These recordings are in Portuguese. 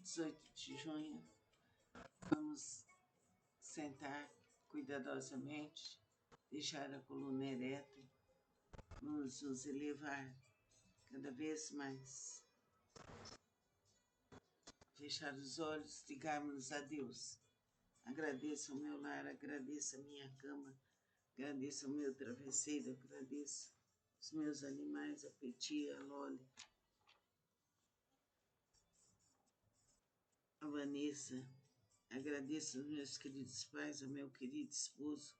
18 de junho, vamos sentar cuidadosamente, deixar a coluna ereta, vamos nos elevar cada vez mais, fechar os olhos, ligarmos a Deus. Agradeço o meu lar, agradeço a minha cama, agradeço o meu travesseiro, agradeço os meus animais, a Peti, a Loli, a Vanessa. Agradeço aos meus queridos pais, ao meu querido esposo,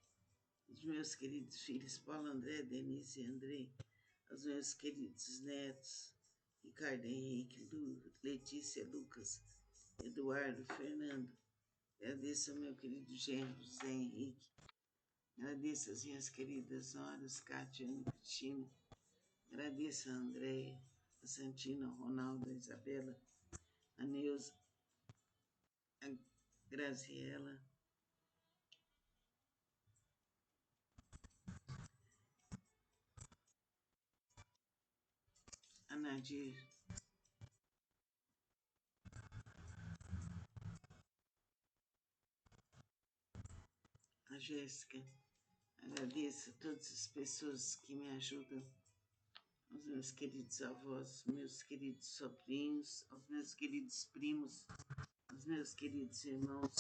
aos meus queridos filhos, Paulo, André, Denise e Andrei, aos meus queridos netos, Ricardo, Henrique, Letícia, Lucas, Eduardo, Fernando. Agradeço ao meu querido genro, José Henrique. Agradeço às minhas queridas noras, Kátia, Ana Cristina. Agradeço a Andréia, a Santina, a Ronaldo, a Isabela, a Neuza, a Graziela, a Nadir, a Jéssica. Agradeço a todas as pessoas que me ajudam, aos meus queridos avós, meus queridos sobrinhos, aos meus queridos primos, aos meus queridos irmãos,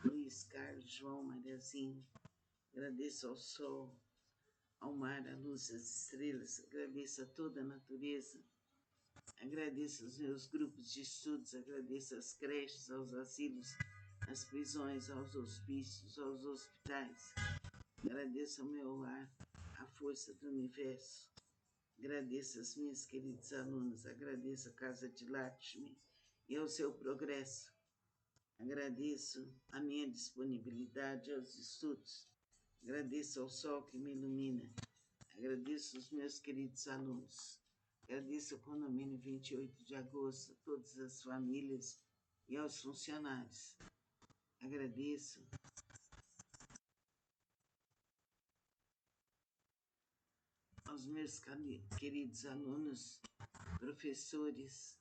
Luiz, Carlos, João, Mariazinho. Agradeço ao sol, ao mar, à luz, às estrelas. Agradeço a toda a natureza. Agradeço aos meus grupos de estudos, agradeço às creches, aos asilos, às prisões, aos hospícios, aos hospitais. Agradeço ao meu lar, à força do universo. Agradeço às minhas queridas alunas, agradeço à Casa de Lakshmi e ao seu progresso. Agradeço a minha disponibilidade aos estudos. Agradeço ao sol que me ilumina. Agradeço aos meus queridos alunos. Agradeço ao condomínio 28 de agosto, a todas as famílias e aos funcionários. Agradeço aos meus queridos alunos, professores,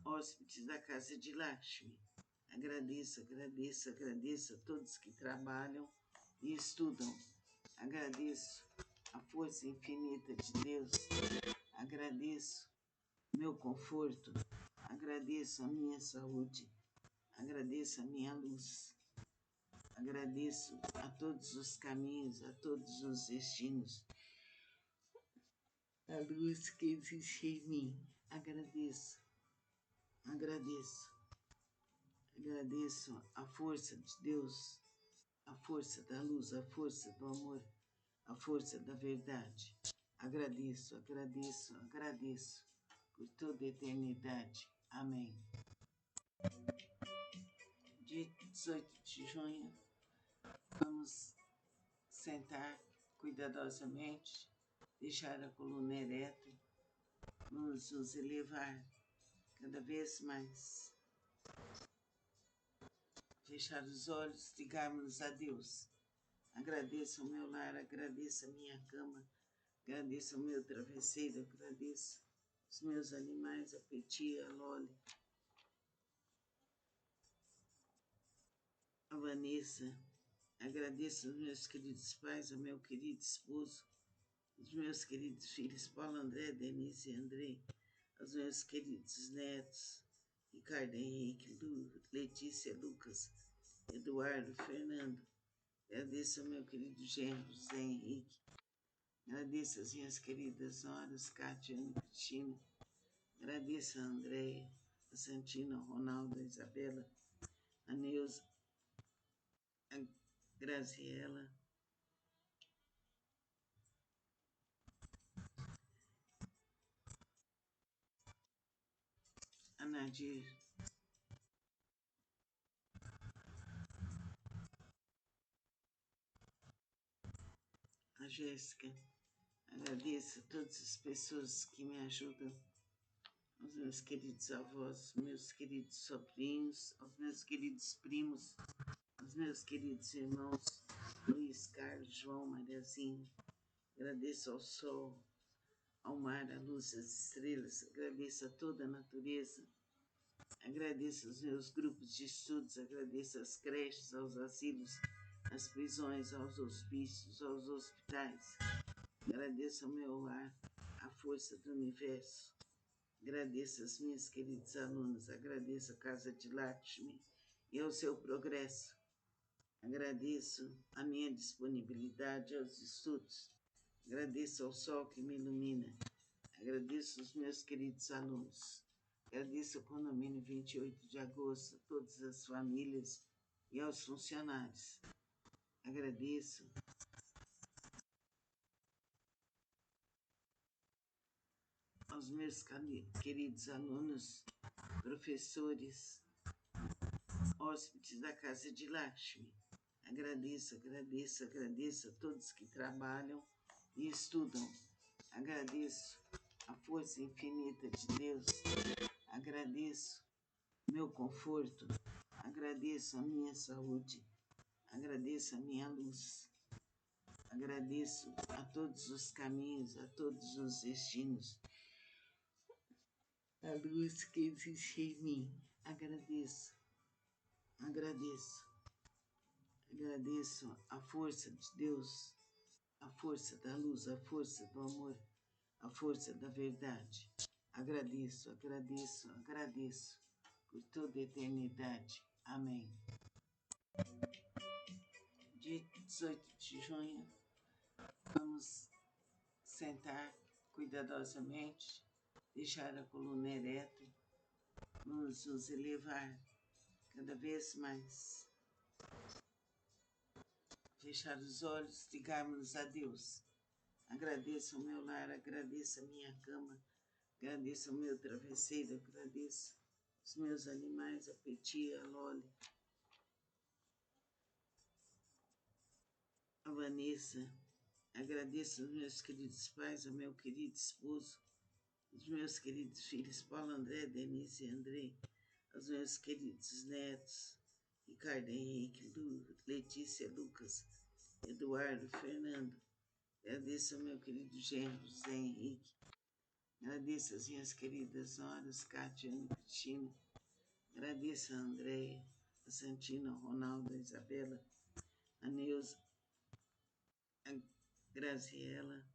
hóspedes da Casa de Lakshmi. Agradeço a todos que trabalham e estudam. Agradeço a força infinita de Deus. Agradeço meu conforto. Agradeço a minha saúde. Agradeço a minha luz. Agradeço a todos os caminhos, a todos os destinos. A luz que existe em mim. Agradeço. Agradeço a força de Deus, a força da luz, a força do amor, a força da verdade. Agradeço por toda a eternidade. Amém. Dia 18 de junho, vamos sentar cuidadosamente, deixar a coluna ereta, vamos nos elevar cada vez mais, fechar os olhos, ligarmos a Deus. Agradeço o meu lar, agradeço a minha cama, agradeço o meu travesseiro, agradeço os meus animais, a Peti, a Loli, a Vanessa. Agradeço aos meus queridos pais, ao meu querido esposo, aos meus queridos filhos, Paulo, André, Denise e Andrei, aos meus queridos netos, Ricardo, Henrique, Letícia, Lucas, Eduardo, Fernando. Agradeço ao meu querido genro, José Henrique. Agradeço às minhas queridas noras, Kátia, Ana Cristina. Agradeço a Andréia, a Santina, a Ronaldo, a Isabela, a Neuza, a Graziela, a Nadir, a Jéssica. Agradeço a todas as pessoas que me ajudam, aos meus queridos avós, meus queridos sobrinhos, aos meus queridos primos, aos meus queridos irmãos, Luiz, Carlos, João, Mariazinho. Agradeço ao sol, ao mar, à luz, às estrelas. Agradeço a toda a natureza. Agradeço os meus grupos de estudos, agradeço as creches, aos asilos, às prisões, aos hospícios, aos hospitais. Agradeço ao meu lar, a força do universo. Agradeço às minhas queridas alunas, agradeço a Casa de Lakshmi e ao seu progresso. Agradeço a minha disponibilidade aos estudos. Agradeço ao sol que me ilumina. Agradeço os meus queridos alunos. Agradeço ao condomínio 28 de agosto, a todas as famílias e aos funcionários. Agradeço aos meus queridos alunos, professores, hóspedes da Casa de Lakshmi. Agradeço a todos que trabalham e estudam. Agradeço a força infinita de Deus. Agradeço meu conforto. Agradeço a minha saúde. Agradeço a minha luz. Agradeço a todos os caminhos, a todos os destinos. A luz que existe em mim. Agradeço. Agradeço a força de Deus, a força da luz, a força do amor, a força da verdade. Agradeço por toda a eternidade. Amém. Dia 18 de junho, vamos sentar cuidadosamente, deixar a coluna ereta, vamos nos elevar cada vez mais. Fechar os olhos, ligarmos a Deus. Agradeço o meu lar, agradeço a minha cama, agradeço o meu travesseiro, agradeço os meus animais, a Peti, a Loli, a Vanessa. Agradeço os meus queridos pais, ao meu querido esposo, os meus queridos filhos, Paulo, André, Denise e Andrei, aos meus queridos netos, Ricardo, Henrique, Letícia, Lucas, Eduardo, Fernando. Agradeço ao meu querido genro, José Henrique. Agradeço às minhas queridas noras, Cátia, Ana Cristina. Agradeço a Andréia, a Santina, a Ronaldo, a Isabela, a Neuza, a Graziela,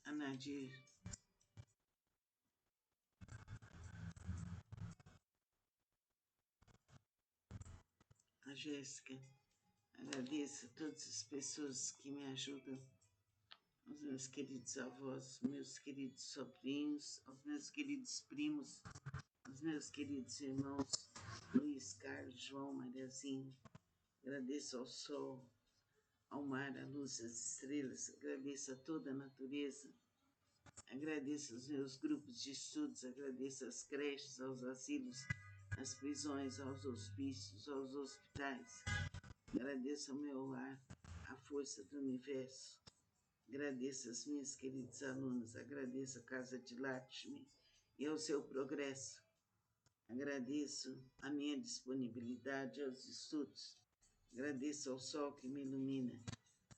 a Nadir, a Jéssica. Agradeço a todas as pessoas que me ajudam, aos meus queridos avós, meus queridos sobrinhos, aos meus queridos primos, aos meus queridos irmãos, Luiz, Carlos, João, Mariazinho. Agradeço ao sol, ao mar, à luz, às estrelas. Agradeço a toda a natureza. Agradeço aos meus grupos de estudos, agradeço às creches, aos asilos, às prisões, aos hospícios, aos hospitais. Agradeço ao meu lar, a força do universo. Agradeço às minhas queridas alunas, agradeço a Casa de Lakshmi e ao seu progresso. Agradeço a minha disponibilidade aos estudos. Agradeço ao sol que me ilumina.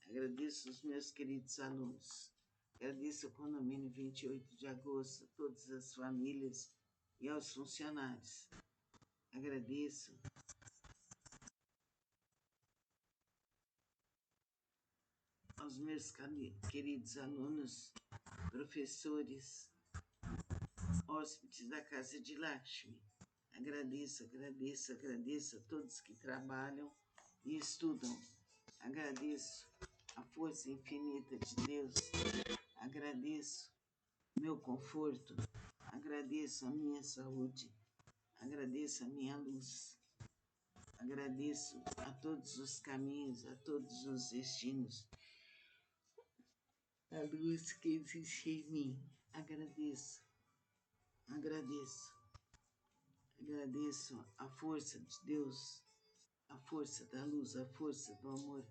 Agradeço os meus queridos alunos. Agradeço ao condomínio 28 de agosto, a todas as famílias e aos funcionários. Agradeço aos meus queridos alunos, professores, hóspedes da Casa de Lakshmi. Agradeço a todos que trabalham e estudam. Agradeço a força infinita de Deus. Agradeço meu conforto. Agradeço a minha saúde. Agradeço a minha luz. Agradeço a todos os caminhos, a todos os destinos. A luz que existe em mim. Agradeço. Agradeço a força de Deus, a força da luz, a força do amor,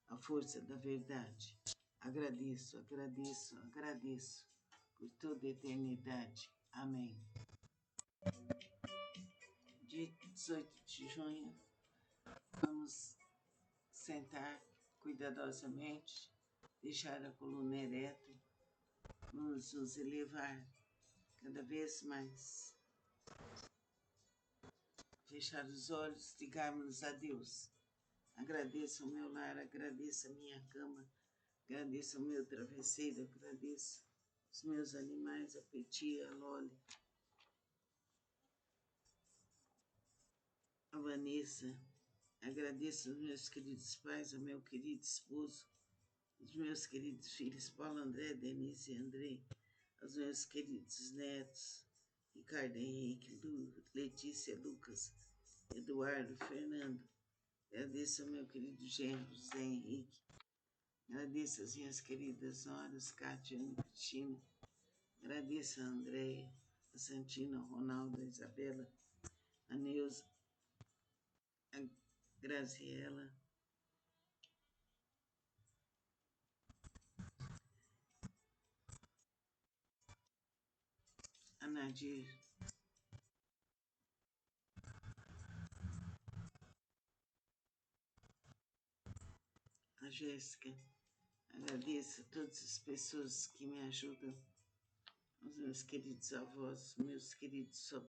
a força da verdade. Agradeço por toda a eternidade. Amém. Dia 18 de junho, vamos sentar cuidadosamente, deixar a coluna ereta, vamos nos elevar cada vez mais. Fechar os olhos, ligarmos a Deus. Agradeço o meu lar, agradeço a minha cama, agradeço o meu travesseiro, agradeço os meus animais, a Peti, a Loli, a Vanessa. Agradeço os meus queridos pais, ao meu querido esposo, os meus queridos filhos, Paulo, André, Denise e Andrei, aos meus queridos netos, Ricardo, Henrique, Letícia, Lucas, Eduardo, Fernando. Agradeço ao meu querido genro, José Henrique. Agradeço às minhas queridas noras, Cátia, Ana Cristina. Agradeço a Andréia, a Santina, o Ronaldo, a Isabela, a Neuza, a Graziela, a Nadir, a Jéssica. Agradeço a todas as pessoas que me ajudam, os meus queridos avós, meus queridos sobrinhos.